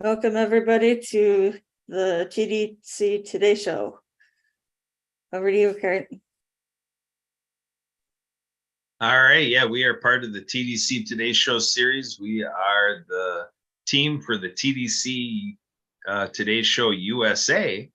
Welcome everybody to the TDC Today Show. Over to you, Kurt. All right, yeah, we are part of the TDC Today Show series. We are the team for the TDC Today Show USA,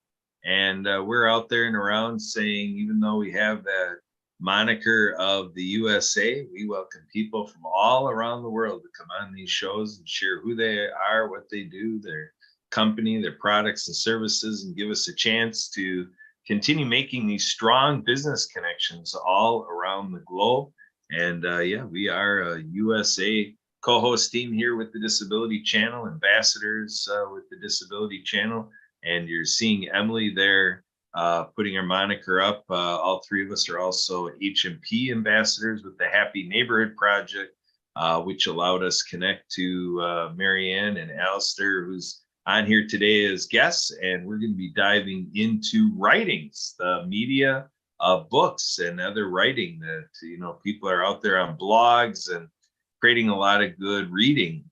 and we're out there and around saying, even though we have that moniker of the USA, we welcome people from all around the world to come on these shows and share who they are, what they do, their company, their products and services, and give us a chance to continue making these strong business connections all around the globe. And yeah, we are a USA co-host team here with the Disability Channel, ambassadors with the Disability Channel, and you're seeing Emily there putting her moniker up. All three of us are also H&P ambassadors with the Happy Neighborhood Project, which allowed us connect to Marianne and Alistair, who's on here today as guests, and we're going to be diving into writings, the media of books and other writing that, you know, people are out there on blogs and creating a lot of good reading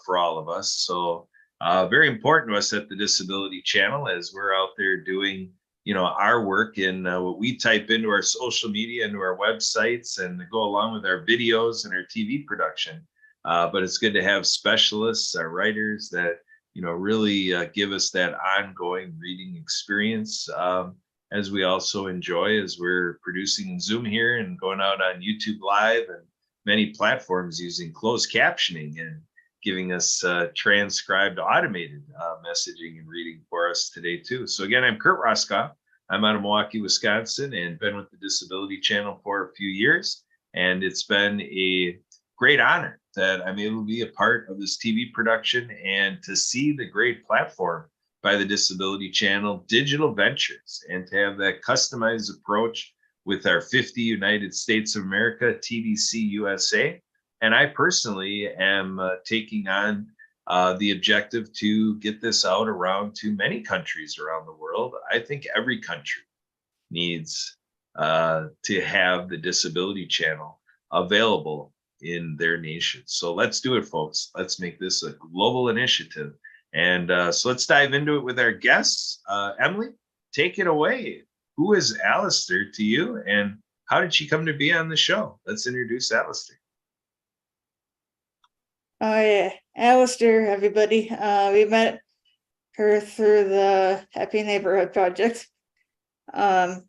for all of us. So very important to us at the Disability Channel as we're out there doing, you know, our work in what we type into our social media, into our websites, and go along with our videos and our TV production. But it's good to have specialists, our writers that, you know, really give us that ongoing reading experience, as we also enjoy as we're producing Zoom here and going out on YouTube Live and many platforms using closed captioning and giving us transcribed automated messaging and reading for us today too. So again, I'm Kurt Roskoff. I'm out of Milwaukee, Wisconsin, and been with the Disability Channel for a few years. And it's been a great honor that I'm able to be a part of this TV production and to see the great platform by the Disability Channel, Digital Ventures, and to have that customized approach with our 50 United States of America, TDC USA. And I personally am taking on the objective to get this out around to many countries around the world. I think every country needs to have the Disability Channel available in their nation. So let's do it, folks. Let's make this a global initiative. And so let's dive into it with our guests. Emily, take it away. Who is Alistair to you, and how did she come to be on the show? Let's introduce Alistair. Oh yeah, Alistair, everybody. We met her through the Happy Neighborhood Project. And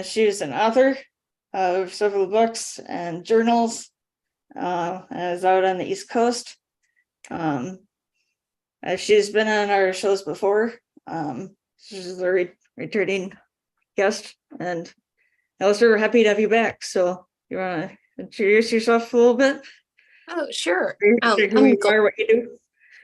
she is an author of several books and journals. And is out on the East Coast. She's been on our shows before. She's a returning guest, and Alistair, we're happy to have you back. So you want to introduce yourself a little bit? Oh, sure. Who you are, what you do?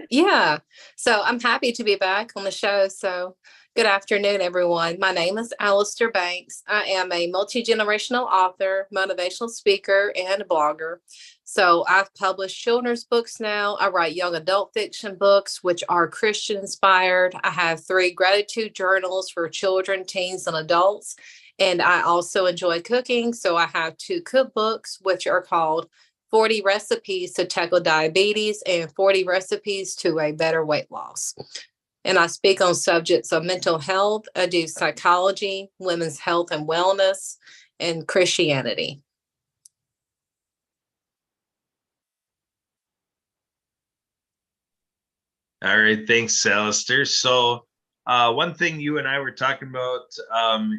Yeah, so I'm happy to be back on the show. So good afternoon, everyone. My name is Alistair Banks. I am a multi-generational author, motivational speaker, and a blogger. So I've published children's books now. I write young adult fiction books, which are Christian inspired. I have 3 gratitude journals for children, teens, and adults. And I also enjoy cooking. So I have 2 cookbooks, which are called 40 Recipes to Tackle Diabetes and 40 Recipes to a Better Weight Loss. And I speak on subjects of mental health. I do psychology, women's health and wellness, and Christianity. All right, thanks, Alistair. So one thing you and I were talking about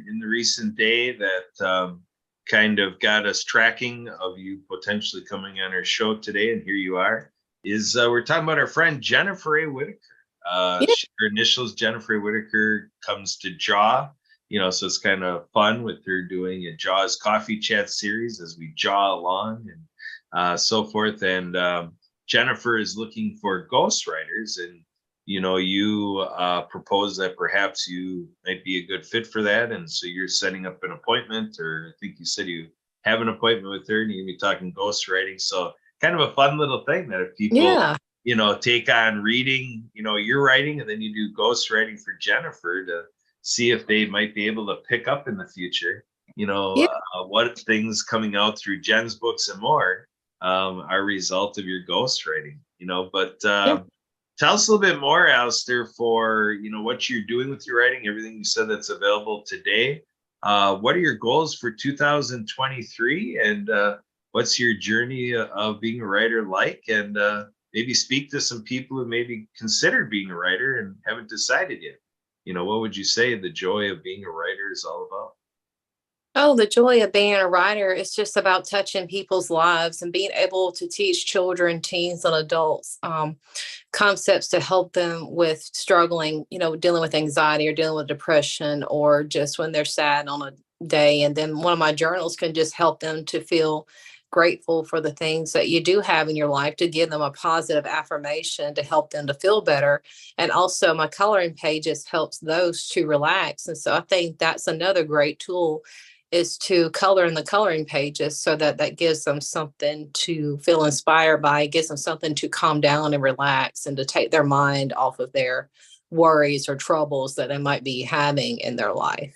in the recent day that kind of got us tracking of you potentially coming on our show today, and here you are, is we're talking about our friend Jennifer A. Whitaker. Her initials, Jennifer A. Whitaker, comes to Jaw, you know, so it's kind of fun with her doing a Jaw's Coffee Chat series as we jaw along and so forth. And Jennifer is looking for ghostwriters, and you know, you propose that perhaps you might be a good fit for that, and so you're setting up an appointment, or I think you said you have an appointment with her, and you're gonna be talking ghostwriting. So kind of a fun little thing that if people, you know, take on reading, you know, you're writing, and then you do ghostwriting for Jennifer to see if they might be able to pick up in the future, you know, what things coming out through Jen's books and more are a result of your ghostwriting, you know. But tell us a little bit more, Alistair, for what you're doing with your writing, everything you said that's available today. What are your goals for 2023, and what's your journey of being a writer like? And maybe speak to some people who maybe considered being a writer and haven't decided yet. What would you say the joy of being a writer is all about? Oh, the joy of being a writer is just about touching people's lives and being able to teach children, teens, and adults concepts to help them with struggling, dealing with anxiety or dealing with depression, or just when they're sad on a day. And then one of my journals can just help them to feel grateful for the things that you do have in your life, to give them a positive affirmation to help them to feel better. And also my coloring pages helps those to relax. And so I think that's another great tool, is to color in the coloring pages, so that gives them something to feel inspired by, gives them something to calm down and relax, and to take their mind off of their worries or troubles that they might be having in their life.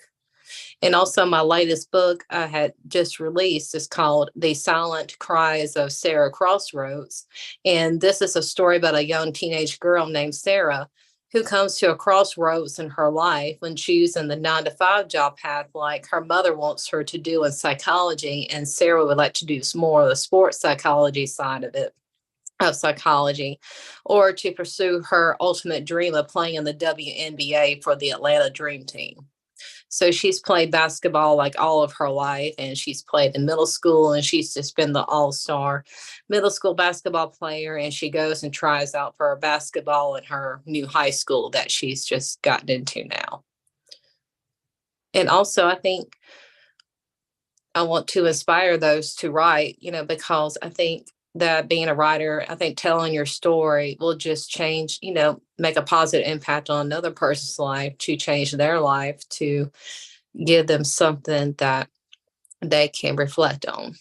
And also my latest book I had just released is called The Silent Cries of Sarah Crossroads. And this is a story about a young teenage girl named Sarah who comes to a crossroads in her life when choosing the 9-to-5 job path like her mother wants her to do in psychology. And Sarah would like to do more of the sports psychology side of psychology, or to pursue her ultimate dream of playing in the WNBA for the Atlanta Dream Team. So she's played basketball like all of her life, and she's played in middle school, and she's just been the all-star middle school basketball player. And she goes and tries out for basketball in her new high school that she's just gotten into now. And also, I think I want to inspire those to write, because I think that being a writer, I think telling your story will just change, make a positive impact on another person's life, to change their life, to give them something that they can reflect on.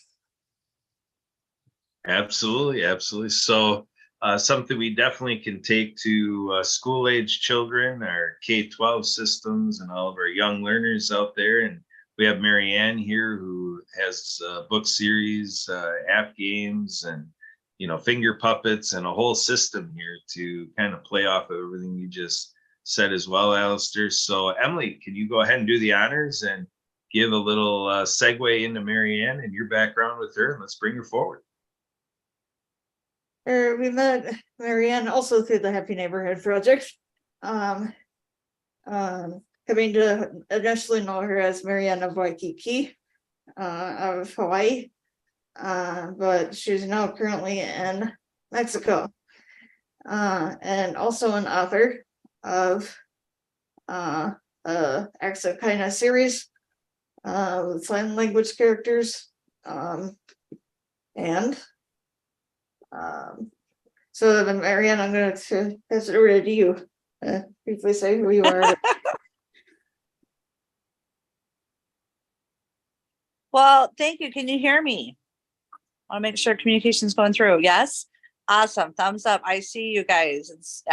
Absolutely, absolutely. So something we definitely can take to school age children, our K-12 systems, and all of our young learners out there. And we have Marianne here, who has a book series, app games, and finger puppets, and a whole system here to kind of play off of everything you just said as well, Alistair. So Emily, can you go ahead and do the honors and give a little segue into Marianne and your background with her, and let's bring her forward. We met Marianne also through the Happy Neighborhood Project. Coming to initially know her as Marianne of Waikiki, of Hawaii, but she's now currently in Mexico, and also an author of Acts of Kindness series with sign language characters, and so then Marianne, I'm going to pass it over to you. Briefly say who you are. Well, thank you. Can you hear me? I want to make sure communication's going through. Yes? Awesome. Thumbs up. I see you guys. It's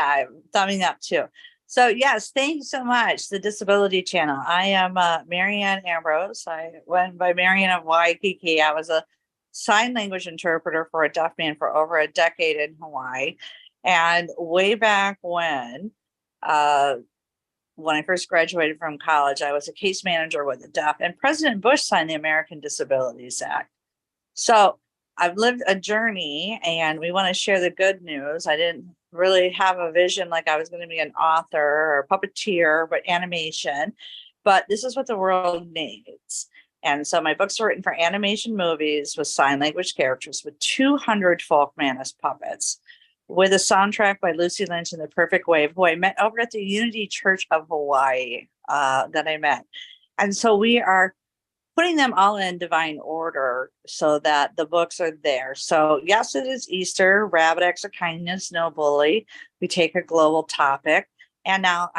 thumbing up too. So yes, thank you so much. The Disability Channel. I am Marianne Ambrose. I went by Marianne of Waikiki. I was a sign language interpreter for a deaf man for over a decade in Hawaii. And way back when I first graduated from college, I was a case manager with the deaf, and President Bush signed the American Disabilities Act. So I've lived a journey, and we want to share the good news. I didn't really have a vision like I was going to be an author or puppeteer, but animation. But this is what the world needs. And so my books are written for animation movies with sign language characters with 200 folk mantis puppets, with a soundtrack by Lucy Lynch and the Perfect Wave, who I met over at the Unity Church of Hawaii that I met. And so we are putting them all in divine order so that the books are there. So yes, it is Easter, Rabbit Acts of Kindness, No Bully. We take a global topic. And now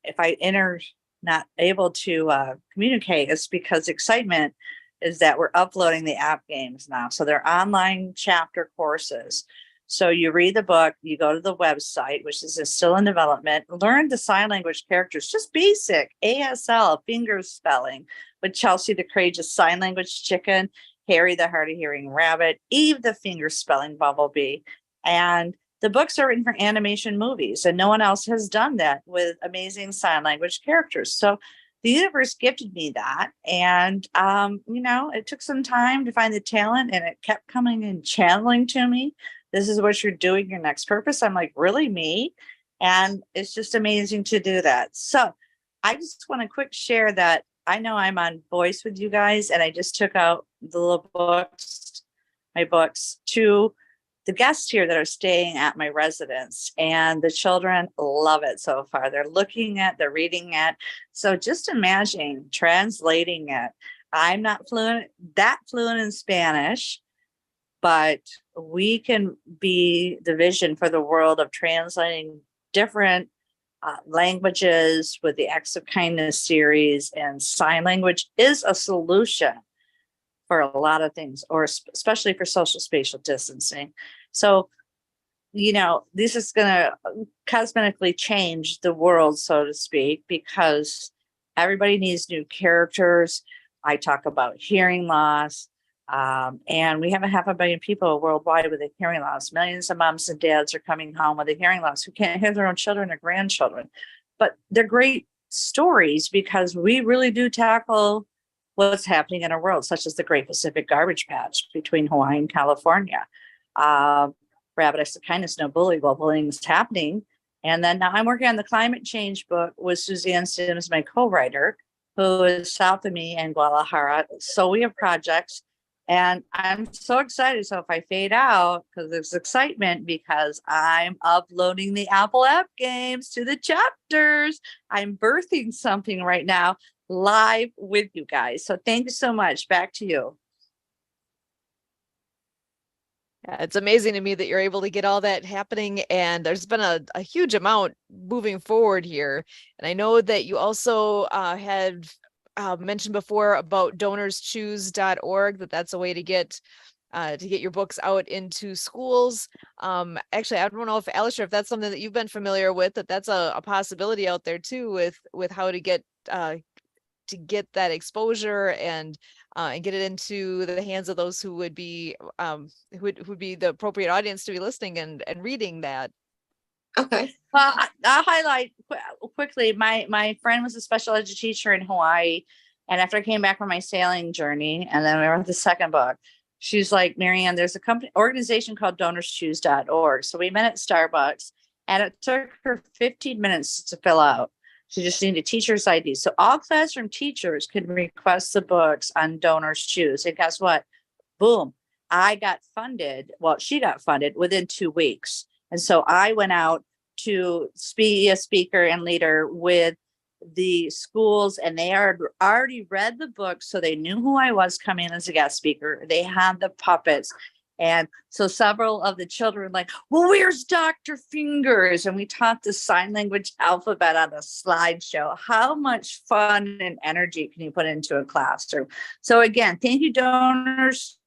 if I enter not able to communicate, it's because excitement is that we're uploading the app games now. So they're online chapter courses. So you read the book, you go to the website, which is still in development, learn the sign language characters, just basic ASL, finger spelling, with Chelsea the courageous sign language chicken, Harry the hard of hearing rabbit, Eve the finger spelling bumblebee, and the books are written for animation movies, and no one else has done that with amazing sign language characters. So the universe gifted me that. And, it took some time to find the talent, and it kept coming and channeling to me. This is what you're doing, your next purpose. I'm like, really, me? And it's just amazing to do that. So I just want to quick share that I know I'm on voice with you guys, and I just took out the little books, my books, to the guests here that are staying at my residence, and the children love it so far. They're reading it. So just imagine translating it. I'm not fluent in Spanish, but we can be the vision for the world of translating different languages with the Acts of Kindness series, and sign language is a solution for a lot of things, or especially for social spatial distancing. So, this is going to cosmetically change the world, so to speak, because everybody needs new characters. I talk about hearing loss. And we have 500 million people worldwide with a hearing loss. Millions of moms and dads are coming home with a hearing loss who can't hear their own children or grandchildren. But they're great stories because we really do tackle what's happening in our world, such as the Great Pacific Garbage Patch between Hawaii and California. Rabbit Acts of Kindness, No Bully, while bullying is happening. And then now I'm working on the climate change book with Suzanne Sims, my co-writer, who is south of me in Guadalajara. So we have projects. And I'm so excited. So if I fade out, because there's excitement, because I'm uploading the Apple app games to the chapters. I'm birthing something right now live with you guys. So thank you so much. Back to you. Yeah, it's amazing to me that you're able to get all that happening, and there's been a huge amount moving forward here. And I know that you also had mentioned before about donorschoose.org, that's a way to get your books out into schools. Actually, I don't know if Alistair, if that's something that you've been familiar with, that's a possibility out there too, with how to get that exposure and get it into the hands of those who would be who'd be the appropriate audience to be listening and reading that. Okay. Well, I'll highlight quickly. My friend was a special ed teacher in Hawaii. And after I came back from my sailing journey, and then we wrote the second book, she's like, Marianne, there's a organization called donorschoose.org. So we met at Starbucks, and it took her 15 minutes to fill out. She just needed a teacher's ID. So all classroom teachers could request the books on Donors Choose. And guess what? Boom. I got funded. Well, she got funded within 2 weeks. And so I went out to be a speaker and leader with the schools, and they are already read the book. So they knew who I was coming as a guest speaker. They had the puppets. And so several of the children were like, well, where's Dr. Fingers? And we taught the sign language alphabet on a slideshow. How much fun and energy can you put into a classroom? So again, thank you, donors.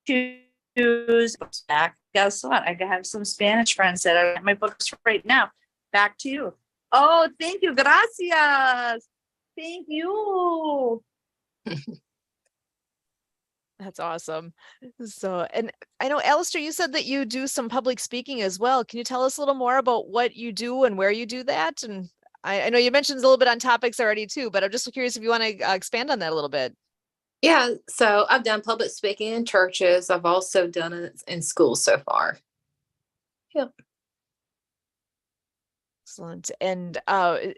Choose back. Guess what? I have some Spanish friends that are at my books right now. Back to you. Oh, thank you. Gracias. Thank you. That's awesome. So, and I know, Alistair, you said that you do some public speaking as well. Can you tell us a little more about what you do and where you do that? And I know you mentioned a little bit on topics already too, but I'm just curious if you want to expand on that a little bit. Yeah, so I've done public speaking in churches. I've also done it in schools so far. Yep. Excellent. And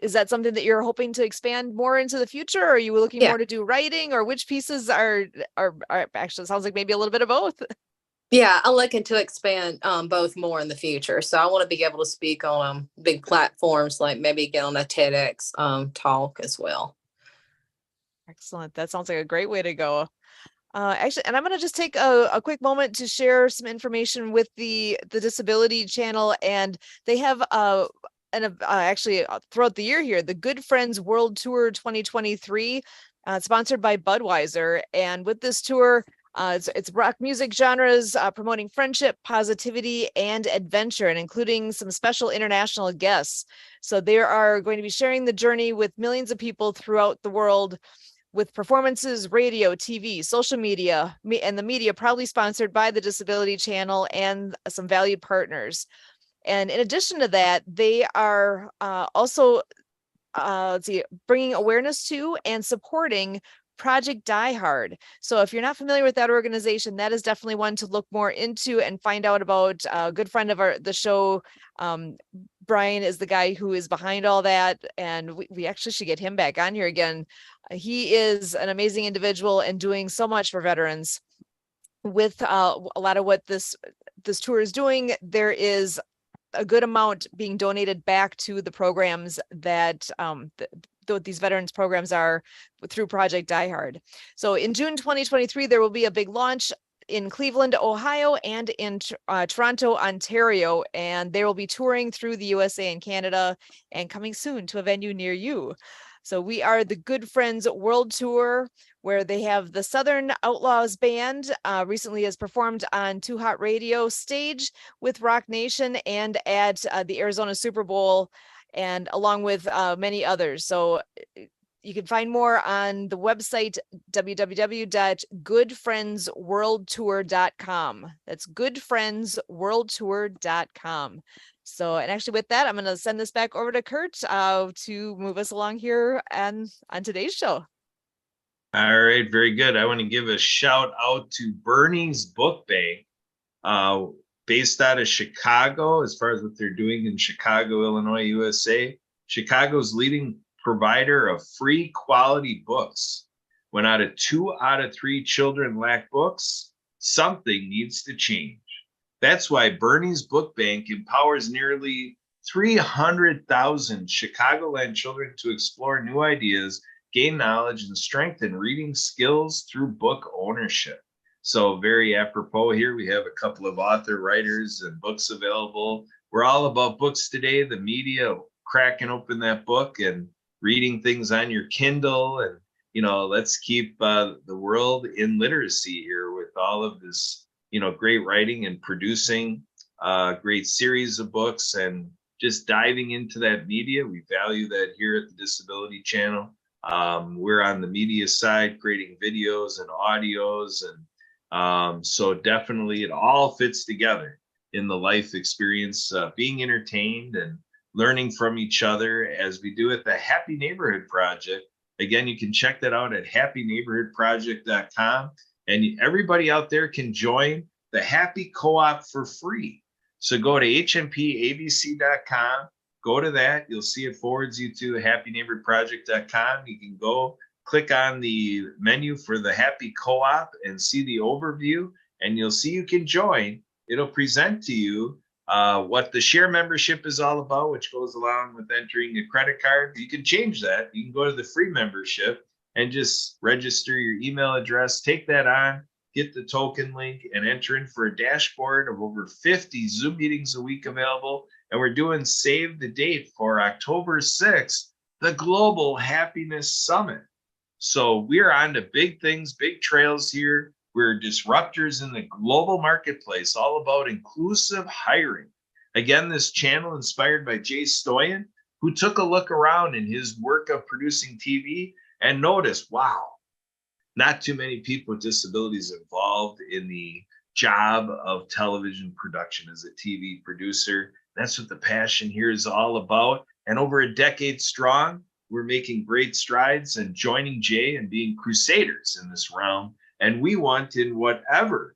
is that something that you're hoping to expand more into the future? Or are you looking more to do writing, or which pieces are actually, sounds like maybe a little bit of both? Yeah, I'm looking to expand both more in the future. So I want to be able to speak on big platforms, like maybe get on a TEDx talk as well. Excellent. That sounds like a great way to go. Actually, and I'm going to just take a quick moment to share some information with the Disability Channel, and they have actually throughout the year here, the Good Friends World Tour 2023, sponsored by Budweiser. And with this tour, it's rock music genres promoting friendship, positivity, and adventure, and including some special international guests. So they are going to be sharing the journey with millions of people throughout the world, with performances, radio, TV, social media, and the media proudly sponsored by the Disability Channel and some valued partners. And in addition to that, they are also bringing awareness to and supporting Project Die Hard. So if you're not familiar with that organization, that is definitely one to look more into and find out about. A good friend of the show, Brian, is the guy who is behind all that, and we actually should get him back on here again. He is an amazing individual and doing so much for veterans. With a lot of what this tour is doing, there is a good amount being donated back to the programs that these veterans programs are through Project Die Hard. So in June 2023, there will be a big launch in Cleveland, Ohio, and in Toronto, Ontario, and they will be touring through the USA and Canada and coming soon to a venue near you. So we are the Good Friends World Tour, where they have the Southern Outlaws Band recently has performed on Too Hot Radio stage with Rock Nation and at the Arizona Super Bowl, and along with many others. So you can find more on the website www.goodfriendsworldtour.com. That's goodfriendsworldtour.com. So, and actually with that, I'm going to send this back over to Kurt to move us along here on today's show. All right, very good. I want to give a shout out to Bernie's Book Bank, based out of Chicago, as far as what they're doing in Chicago, Illinois, USA. Chicago's leading provider of free quality books. When out of 2 out of 3 children lack books, something needs to change. That's why Bernie's Book Bank empowers nearly 300,000 Chicagoland children to explore new ideas, gain knowledge, and strengthen reading skills through book ownership. So very apropos here, we have a couple of author writers and books available. We're all about books today, the media cracking open that book and reading things on your Kindle. And, let's keep the world in literacy here with all of this, great writing and producing great series of books and just diving into that media. We value that here at the Disability Channel. We're on the media side, creating videos and audios. And so definitely it all fits together in the life experience, being entertained and learning from each other as we do at the Happy Neighborhood Project. Again, you can check that out at happyneighborhoodproject.com. And everybody out there can join the Happy Co-op for free. So go to hmpabc.com, go to that. You'll see it forwards you to happyneighborhoodproject.com. You can go click on the menu for the Happy Co-op and see the overview, and you'll see you can join. It'll present to you what the share membership is all about, which goes along with entering a credit card. You can change that. You can go to the free membership and just register your email address, take that on, get the token link, and enter in for a dashboard of over 50 Zoom meetings a week available. And we're doing save the date for October 6th, the Global Happiness Summit. So we're on to big things, big trails here. We're disruptors in the global marketplace, all about inclusive hiring. Again, this channel inspired by Jay Stoyan, who took a look around in his work of producing TV and noticed, wow, not too many people with disabilities involved in the job of television production as a TV producer. That's what the passion here is all about. And over a decade strong, we're making great strides and joining Jay and being crusaders in this realm. And we want, in whatever,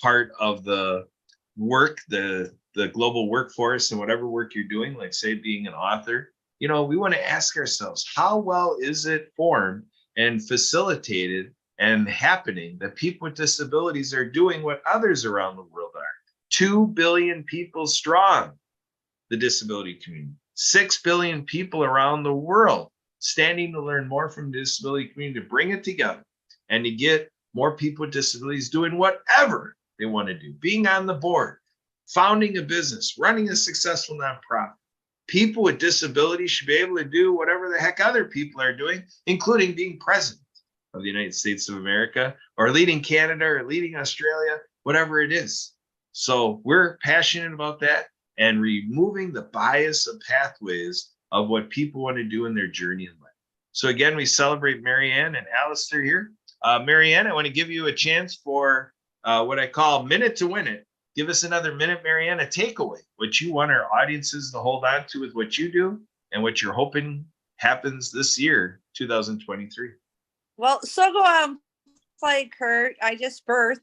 part of the work, the global workforce and whatever work you're doing, like say being an author, we want to ask ourselves, how well is it formed and facilitated and happening that people with disabilities are doing what others around the world are? 2 billion people strong, the disability community, 6 billion people around the world standing to learn more from the disability community, to bring it together and to get more people with disabilities doing whatever they want to do, being on the board, founding a business, running a successful nonprofit. People with disabilities should be able to do whatever the heck other people are doing, including being president of the United States of America, or leading Canada, or leading Australia, whatever it is. So we're passionate about that and removing the bias of pathways of what people want to do in their journey in life. So again, we celebrate Marianne and Alistair here. Marianne, I want to give you a chance for what I call minute to win it. Give us another minute, Marianne, a takeaway, what you want our audiences to hold on to with what you do and what you're hoping happens this year, 2023. Well, so go on, play, Kurt. I just birthed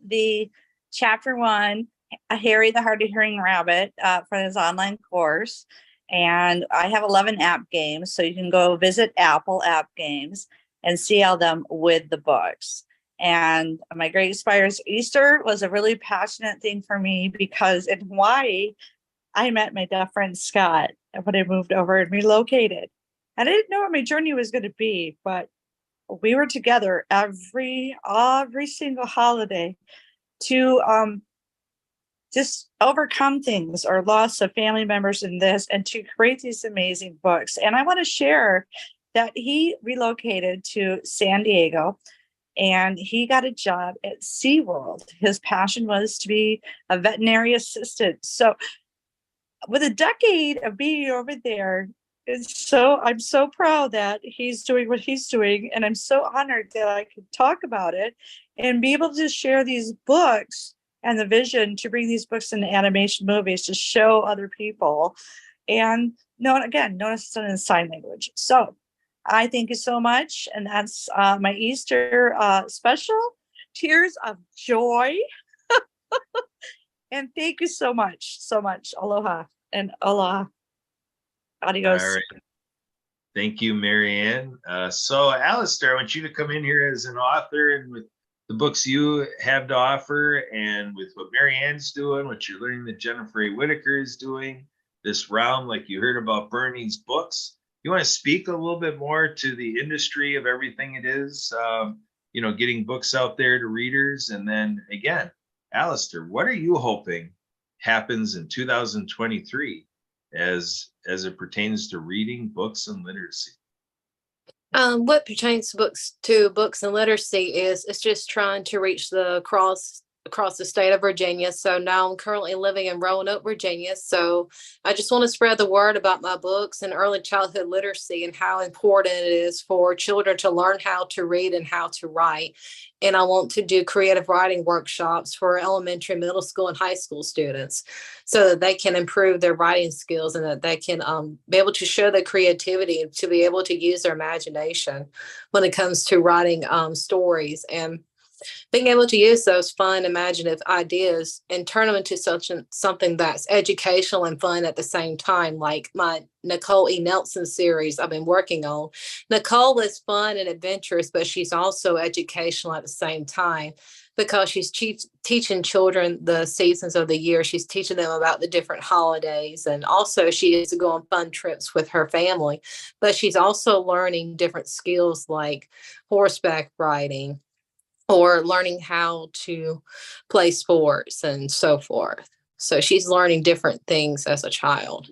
the chapter 1, Harry the Hard of Hearing Rabbit, for his online course. And I have 11 app games, so you can go visit Apple App Games and see all them with the books. And my Great Inspires Easter was a really passionate thing for me because in Hawaii, I met my deaf friend Scott when I moved over and relocated. And I didn't know what my journey was going to be, but we were together every single holiday to just overcome things or loss of family members in this and to create these amazing books. And I want to share that he relocated to San Diego and he got a job at SeaWorld. His passion was to be a veterinary assistant. So with a decade of being over there, I'm so proud that he's doing what he's doing. And I'm so honored that I could talk about it and be able to share these books and the vision to bring these books into animation movies to show other people. And notice it's done in sign language. So I thank you so much. And that's my Easter special, Tears of Joy. And thank you so much. Aloha and aloha. Adios. All right. Thank you, Marianne. So Alistair, I want you to come in here as an author and with the books you have to offer and with what Marianne's doing, what you're learning that Jennifer A. Whitaker is doing, this realm, like you heard about Bernie's books. You want to speak a little bit more to the industry of everything it is, getting books out there to readers. And then again, Alistair, what are you hoping happens in 2023 as it pertains to reading, books, and literacy? What pertains to books and literacy is it's just trying to reach the across the state of Virginia. So now I'm currently living in Roanoke, Virginia. So I just want to spread the word about my books and early childhood literacy and how important it is for children to learn how to read and how to write. And I want to do creative writing workshops for elementary, middle school, and high school students so that they can improve their writing skills and that they can be able to show their creativity, to be able to use their imagination when it comes to writing stories and being able to use those fun, imaginative ideas and turn them into something that's educational and fun at the same time, like my Nicole E. Nelson series I've been working on. Nicole is fun and adventurous, but she's also educational at the same time because she's teaching children the seasons of the year. She's teaching them about the different holidays. And also she is to go on fun trips with her family, but she's also learning different skills like horseback riding, or learning how to play sports and so forth. So she's learning different things as a child.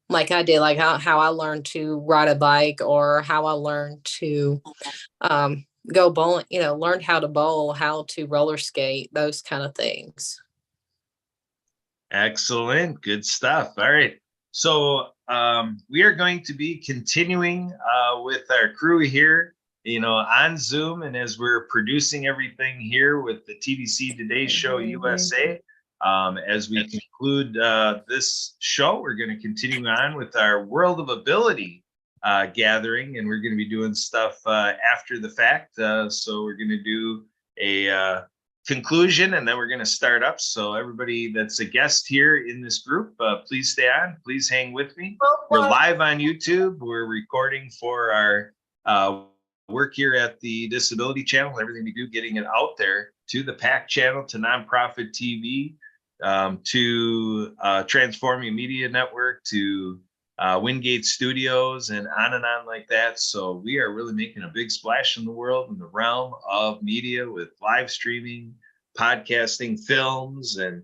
Like I did, like how I learned to ride a bike or how I learned to go bowling, learn how to bowl, how to roller skate, those kind of things. Excellent. Good stuff. All right. So we are going to be continuing with our crew here, on Zoom. And as we're producing everything here with the TDC Today Show USA, as we conclude this show, we're going to continue on with our World of Ability gathering, and we're going to be doing stuff after the fact. So we're going to do a conclusion, and then we're going to start up. So everybody that's a guest here in this group, please stay on. Please hang with me. We're live on YouTube. We're recording for our work here at the Disability Channel, everything we do, getting it out there to the PAC channel, to Nonprofit TV, to Transforming Media Network, to Wingate Studios, and on like that. So we are really making a big splash in the world in the realm of media with live streaming, podcasting, films, and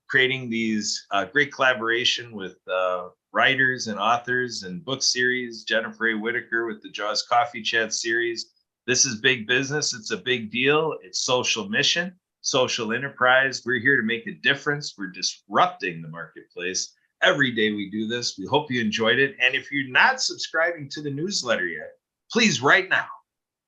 creating these great collaboration with writers and authors and book series. Jennifer A. Whitaker with the Jaws Coffee Chat series. This is big business. It's a big deal. It's social mission, social enterprise. We're here to make a difference. We're disrupting the marketplace every day we do this. We hope you enjoyed it. And if you're not subscribing to the newsletter yet, please right now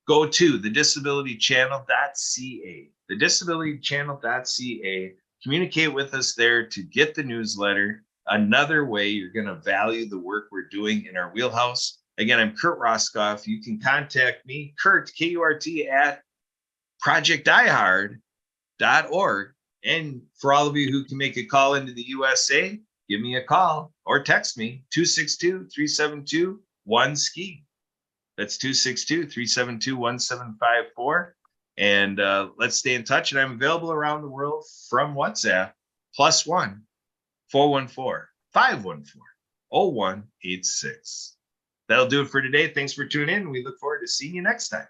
go to thedisabilitychannel.ca, thedisabilitychannel.ca. Communicate with us there to get the newsletter. Another way you're going to value the work we're doing in our wheelhouse. Again, I'm Kurt Roskoff. You can contact me, Kurt, K-U-R-T, at projectdiehard.org. And for all of you who can make a call into the USA, give me a call or text me, 262-372-1SKI. That's 262-372-1754. And let's stay in touch. And I'm available around the world from WhatsApp, +1 414-514-0186. That'll do it for today. Thanks for tuning in. We look forward to seeing you next time.